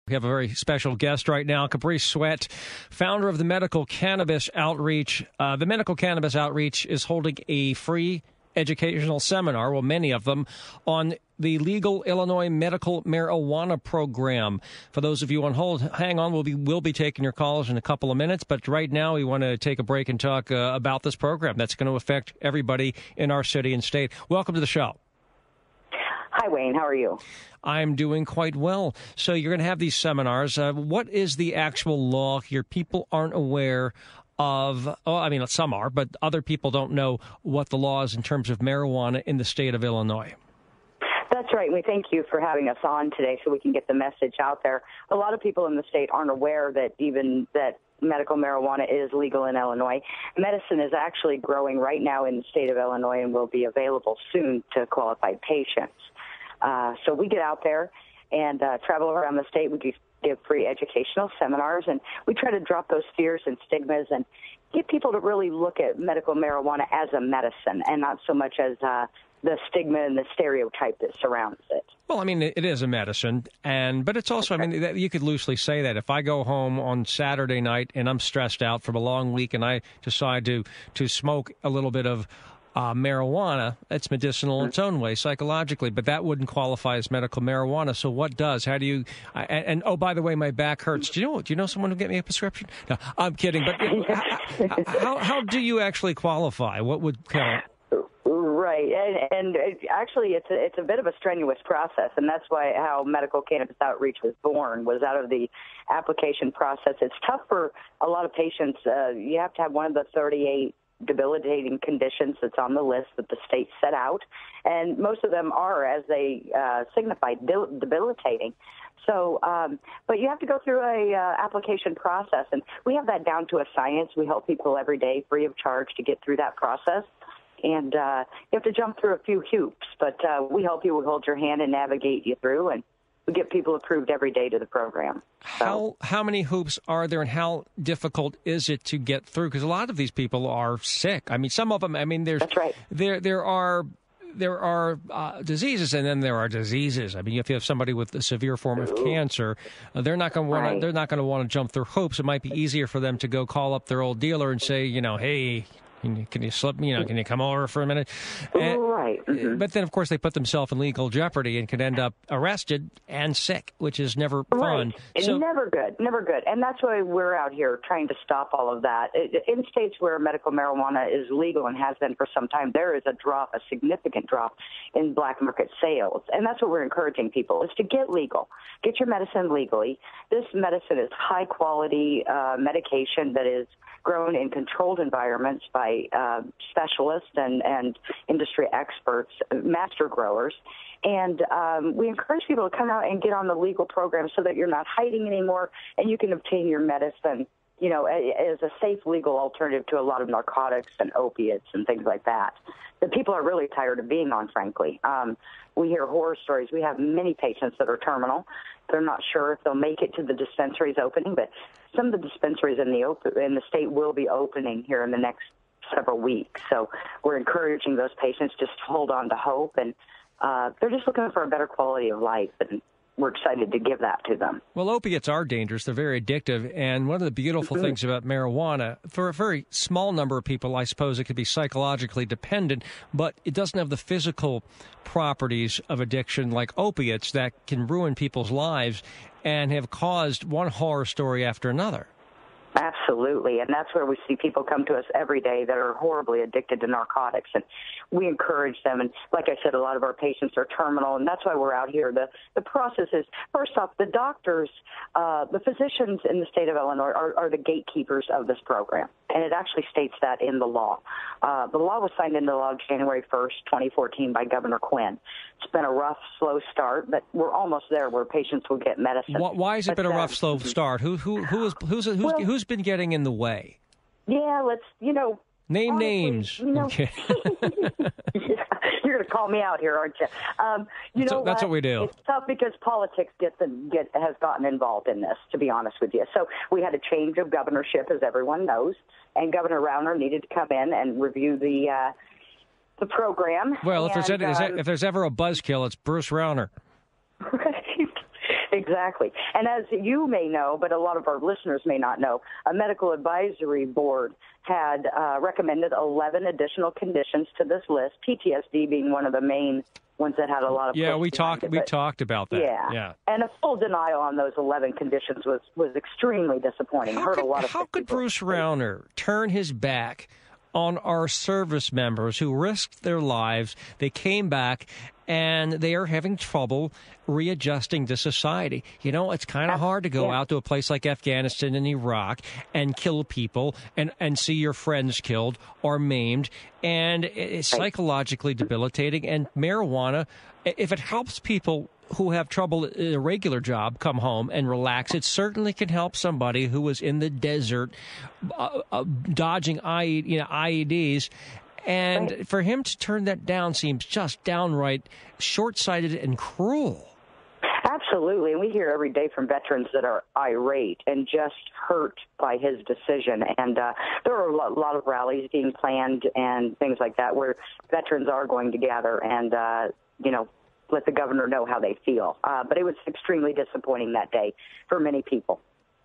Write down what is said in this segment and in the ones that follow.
We have a very special guest right now, Caprice Sweat, founder of the Medical Cannabis Outreach. The Medical Cannabis Outreach is holding a free educational seminar, well, many of them, on the Legal Illinois Medical Marijuana Program. For those of you on hold, hang on. We'll be taking your calls in a couple of minutes. But right now, we want to take a break and talk about this program that's going to affect everybody in our city and state. Welcome to the show. Hi, Wayne. How are you? I'm doing quite well. So you're going to have these seminars. What is the actual law here? People aren't aware of, some are, but other people don't know what the law is in terms of marijuana in the state of Illinois. That's right. We thank you for having us on today so we can get the message out there. A lot of people in the state aren't aware that medical marijuana is legal in Illinois. Medicine is actually growing right now in the state of Illinois and will be available soon to qualified patients. So we get out there and travel around the state. We give free educational seminars, and we try to drop those fears and stigmas and get people to really look at medical marijuana as a medicine and not so much as the stigma and the stereotype that surrounds it. Well, I mean, it is a medicine, but it's also, you could loosely say that if I go home on Saturday night and I'm stressed out from a long week and I decide to smoke a little bit of marijuana, it's medicinal in its own way, psychologically, but that wouldn't qualify as medical marijuana. So what does? How do you? And oh, by the way, my back hurts. Do you know someone who get me a prescription? No, I'm kidding. But how do you actually qualify? What would count? Right, and actually, it's a bit of a strenuous process, and that's how Medical Cannabis Outreach was born, was out of the application process. It's tough for a lot of patients. You have to have one of the 38 debilitating conditions that's on the list that the state set out, and most of them are, as they signify, debilitating. So, but you have to go through a application process, and we have that down to a science. We help people every day free of charge to get through that process. And you have to jump through a few hoops, but we help you. We hold your hand and navigate you through, and we get people approved every day to the program. So, how many hoops are there, and how difficult is it to get through? Because a lot of these people are sick. I mean, some of them. I mean, that's right. There are diseases, and then there are diseases. I mean, if you have somebody with a severe form of cancer, they're not going to want to. They're not going to want to jump through hoops. It might be easier for them to go call up their old dealer and say, hey, can you slip me? Can you come over for a minute? Right. Mm-hmm. But then, of course, they put themselves in legal jeopardy and could end up arrested and sick, which is never fun. So, never good. And that's why we're out here trying to stop all of that. In states where medical marijuana is legal and has been for some time, there is a significant drop in black market sales. And that's what we're encouraging people, is to get legal. Get your medicine legally. This medicine is high-quality medication that is grown in controlled environments by specialists and industry experts, master growers. And we encourage people to come out and get on the legal program so that you're not hiding anymore and you can obtain your medicine, as a safe legal alternative to a lot of narcotics and opiates and things like that people are really tired of being on, frankly. We hear horror stories. We have many patients that are terminal. They're not sure if they'll make it to the dispensaries opening, but some of the dispensaries in the state will be opening here in the next several weeks. So we're encouraging those patients just to hold on to hope, and they're just looking for a better quality of life, and we're excited to give that to them. Well, opiates are dangerous. They're very addictive. And one of the beautiful things about marijuana, for a very small number of people, I suppose it could be psychologically dependent, but it doesn't have the physical properties of addiction like opiates that can ruin people's lives and have caused one horror story after another. Absolutely, and that's where we see people come to us every day that are horribly addicted to narcotics, and we encourage them. And like I said, a lot of our patients are terminal, and that's why we're out here. The process is, first off, the doctors, the physicians in the state of Illinois are the gatekeepers of this program, and it actually states that in the law. The law was signed into law January 1st, 2014 by Governor Quinn. It's been a rough, slow start, but we're almost there where patients will get medicine. Why has it been a rough, slow start? Who's been getting in the way? Yeah, Name honestly, names. Okay. You're going to call me out here, aren't you? That's what we do. It's tough because politics has gotten involved in this, to be honest with you. So we had a change of governorship, as everyone knows, and Governor Rauner needed to come in and review the program. Well, if there's ever a buzzkill, it's Bruce Rauner. Exactly. And as you may know, but a lot of our listeners may not know, a medical advisory board had recommended 11 additional conditions to this list, PTSD being one of the main ones that had a lot of we talked about that. Yeah. And a full denial on those 11 conditions was extremely disappointing. How could Bruce Rauner turn his back on our service members who risked their lives? They came back and they are having trouble readjusting to society. You know, it's kind of hard to go out to a place like Afghanistan and Iraq and kill people and see your friends killed or maimed. And it's psychologically debilitating. And marijuana, if it helps people who have trouble in a regular job come home and relax, it certainly can help somebody who was in the desert dodging IEDs. And for him to turn that down seems just downright short-sighted and cruel. Absolutely. And we hear every day from veterans that are irate and just hurt by his decision. And there are a lot of rallies being planned and things like that where veterans are going to gather and, let the governor know how they feel. But it was extremely disappointing that day for many people.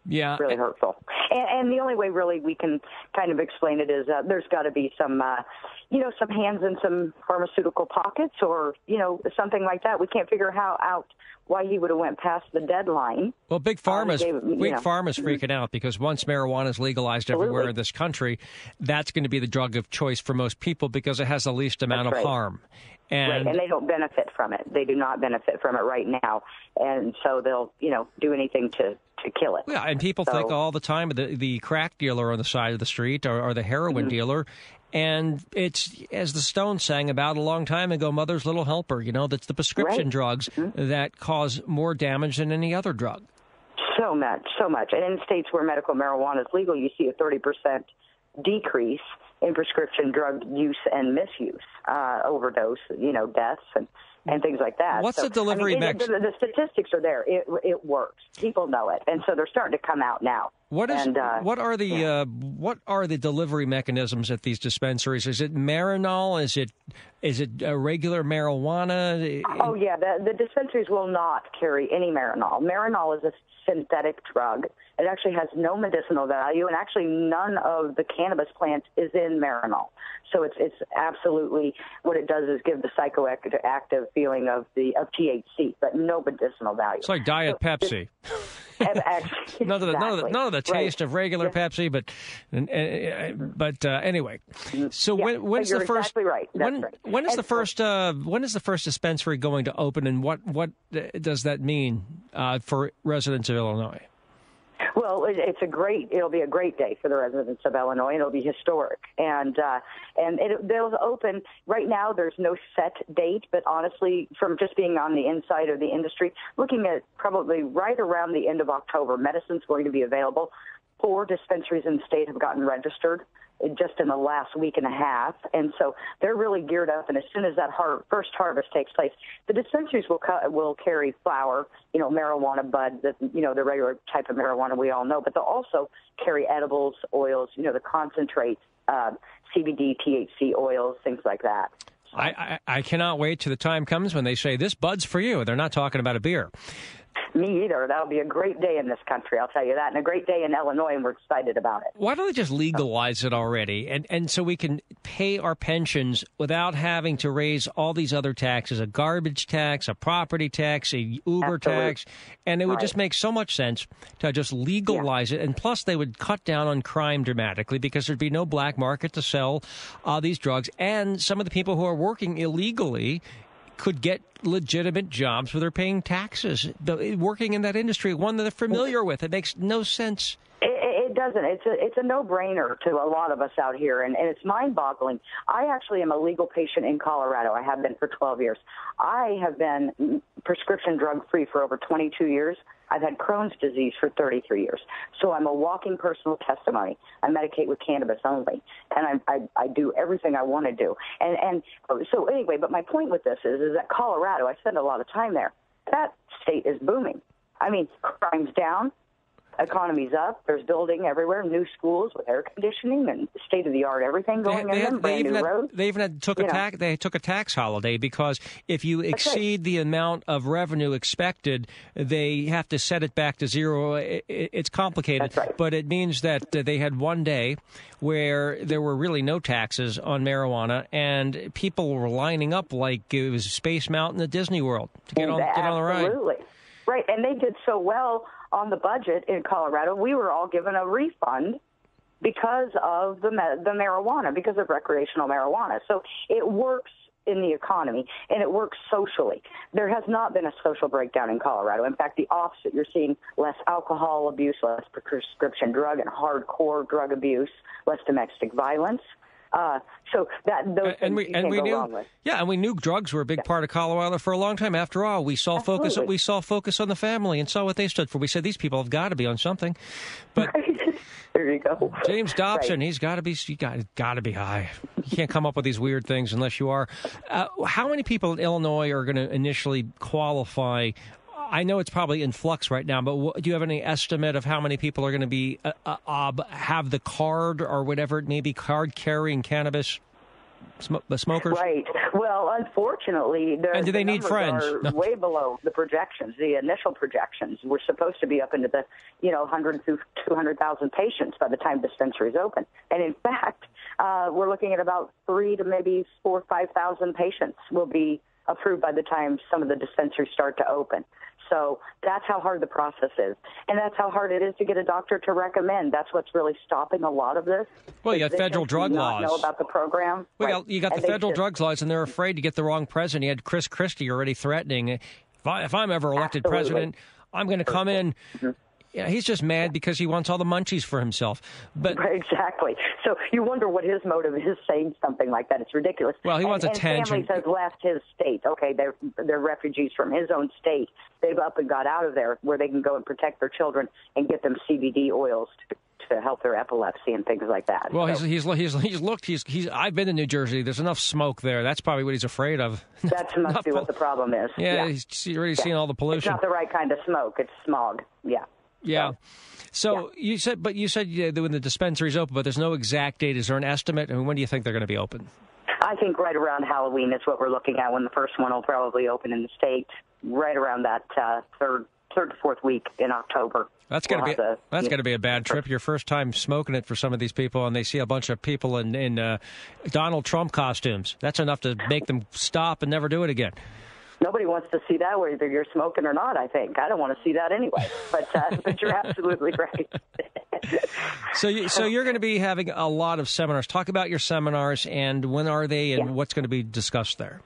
Yeah. Really hurtful. And the only way really we can kind of explain it is there's got to be some, some hands in some pharmaceutical pockets or, something like that. We can't figure out why he would have went past the deadline. Well, Big Pharma's freaking out because once marijuana is legalized everywhere in this country, that's going to be the drug of choice for most people because it has the least amount of harm. And they don't benefit from it. They do not benefit from it right now. And so they'll, do anything to kill it. Yeah, and people think all the time of the crack dealer on the side of the street or the heroin dealer. And it's, as the Stones sang about a long time ago, Mother's Little Helper. That's the prescription drugs that cause more damage than any other drug. So much. And in states where medical marijuana is legal, you see a 30% decrease in prescription drug use and misuse, overdose, deaths and things like that. What's the delivery mechanism? The statistics are there. It works. People know it, and so they're starting to come out now. What are the delivery mechanisms at these dispensaries? Is it Marinol? Is it regular marijuana? Oh yeah, the dispensaries will not carry any Marinol. Marinol is a synthetic drug. It actually has no medicinal value, and actually none of the cannabis plant is in Marinol. So it's absolutely what it does is give the psychoactive feeling of THC, but no medicinal value. It's like Diet Pepsi. None of the taste of regular Pepsi, but anyway. So when's the first? Exactly right. When is the first dispensary going to open, and what does that mean for residents of Illinois? Well, it'll be a great day for the residents of Illinois, and it'll be historic. And they'll open, right now there's no set date, but honestly, from just being on the inside of the industry, looking at probably right around the end of October, medicine's going to be available. 4 dispensaries in the state have gotten registered just in the last week and a half, and so they're really geared up. And as soon as that first harvest takes place, the dispensaries will carry flower, marijuana bud, the regular type of marijuana we all know, but they'll also carry edibles, oils, the concentrates, CBD, THC oils, things like that. So. I cannot wait till the time comes when they say this bud's for you. They're not talking about a beer. Me either. That'll be a great day in this country, I'll tell you that, and a great day in Illinois, and we're excited about it. Why don't they just legalize it already, and so we can pay our pensions without having to raise all these other taxes, a garbage tax, a property tax, a Uber tax, and it would just make so much sense to just legalize it, and plus they would cut down on crime dramatically because there'd be no black market to sell these drugs, and some of the people who are working illegally could get legitimate jobs where they're paying taxes, working in that industry, one that they're familiar with. It makes no sense. It doesn't. It's a no-brainer to a lot of us out here, and it's mind-boggling. I actually am a legal patient in Colorado. I have been for 12 years. I have been prescription drug-free for over 22 years. I've had Crohn's disease for 33 years. So I'm a walking personal testimony. I medicate with cannabis only, and I do everything I want to do. And so anyway, but my point with this is that Colorado, I spend a lot of time there. That state is booming. I mean, crime's down. Economy's up. There's building everywhere, new schools with air conditioning and state-of-the-art everything going in them, brand new roads. They even took a tax holiday, because if you exceed the amount of revenue expected, they have to set it back to zero. It's complicated, That's right. But it means that they had one day where there were really no taxes on marijuana, and people were lining up like it was Space Mountain at Disney World to get on the ride. Absolutely. Right, and they did so well on the budget in Colorado. We were all given a refund because of the marijuana, because of recreational marijuana. So it works in the economy, and it works socially. There has not been a social breakdown in Colorado. In fact, the opposite. You're seeing less alcohol abuse, less prescription drug and hardcore drug abuse, less domestic violence. So that those things you can't go wrong with. Yeah, and we knew drugs were a big part of Colorado for a long time. After all, we saw focus on the family and saw what they stood for. We said these people have got to be on something. But there you go. James Dobson, he's got to be high. You can't come up with these weird things unless you are. How many people in Illinois are going to initially qualify? I know it's probably in flux right now, but do you have any estimate of how many people are going to be have the card or whatever it may be, card carrying cannabis smokers? Right. Well, unfortunately, and do they need friends? Are way below the projections. The initial projections were supposed to be up into the 100 to 200,000 patients by the time dispensaries open, and in fact, we're looking at about 3 to maybe 4,000 or 5,000 patients will be approved by the time some of the dispensaries start to open. So that's how hard the process is. And that's how hard it is to get a doctor to recommend. That's what's really stopping a lot of this. Well, you got federal drug laws. Know about the program. Well, you got the federal drugs laws, and they're afraid to get the wrong president. You had Chris Christie already threatening, if I'm ever elected president, I'm going to come in. Mm-hmm. Yeah, he's just mad because he wants all the munchies for himself. But exactly. So you wonder what his motive is saying something like that. It's ridiculous. Well, he wants attention. And families have left his state. Okay, they're refugees from his own state. They've up and got out of there where they can go and protect their children and get them CBD oils to help their epilepsy and things like that. Well, so, he's looked. I've been to New Jersey. There's enough smoke there. That's probably what he's afraid of. That must be what the problem is. Yeah, he's already seen all the pollution. It's not the right kind of smoke. It's smog. Yeah. Yeah. So you said when the dispensary's open, but there's no exact date. Is there an estimate? I mean, when do you think they're going to be open? I think right around Halloween is what we're looking at, when the first one will probably open in the state, right around that third to fourth week in October. That's going to be a bad trip. Your first time smoking it for some of these people, and they see a bunch of people in Donald Trump costumes. That's enough to make them stop and never do it again. Nobody wants to see that, whether you're smoking or not, I think. I don't want to see that anyway. But you're absolutely right. So you're going to be having a lot of seminars. Talk about your seminars, and when are they, and what's going to be discussed there?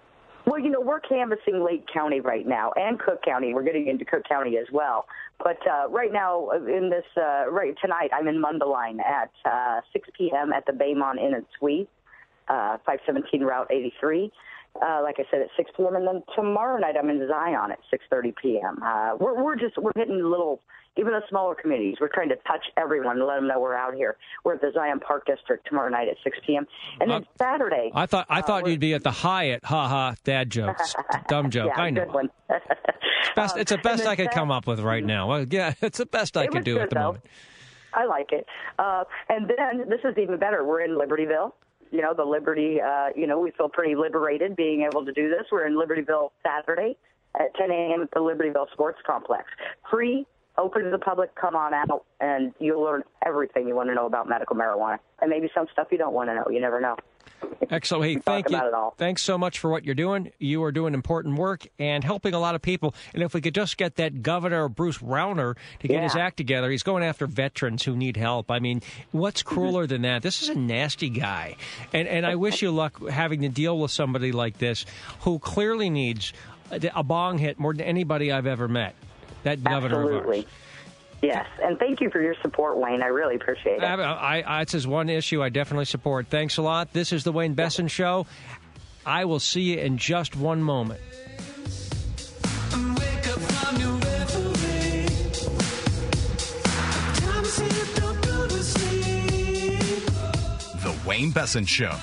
Well, we're canvassing Lake County right now, and Cook County. We're getting into Cook County as well. But right now, in this tonight, I'm in Mundelein at 6 p.m. at the Baymont Inn and Suite, 517 Route 83. Like I said, at 6 p.m. And then tomorrow night I'm in Zion at 6:30 p.m. We're hitting even the smaller communities. We're trying to touch everyone and let them know we're out here. We're at the Zion Park District tomorrow night at 6 p.m. And then Saturday. I thought you'd be at the Hyatt. Ha ha, dad jokes. Dumb joke. Yeah, I know. Good one. It's the best I could come up with right now. Well, yeah, it's the best I could do at the moment. I like it. And then this is even better. We're in Libertyville. The Liberty, we feel pretty liberated being able to do this. We're in Libertyville Saturday at 10 a.m. at the Libertyville Sports Complex. Free, open to the public. Come on out, and you'll learn everything you want to know about medical marijuana, and maybe some stuff you don't want to know. You never know. Excellent. Hey, thank you. Thanks so much for what you're doing. You are doing important work and helping a lot of people. And if we could just get that Governor Bruce Rauner to get his act together, he's going after veterans who need help. I mean, what's crueler than that? This is a nasty guy. And I wish you luck having to deal with somebody like this who clearly needs a bong hit more than anybody I've ever met. That governor of ours. Yes, and thank you for your support, Wayne. I really appreciate it. It's just one issue I definitely support. Thanks a lot. This is the Wayne Besson Show. I will see you in just one moment. The Wayne Besson Show.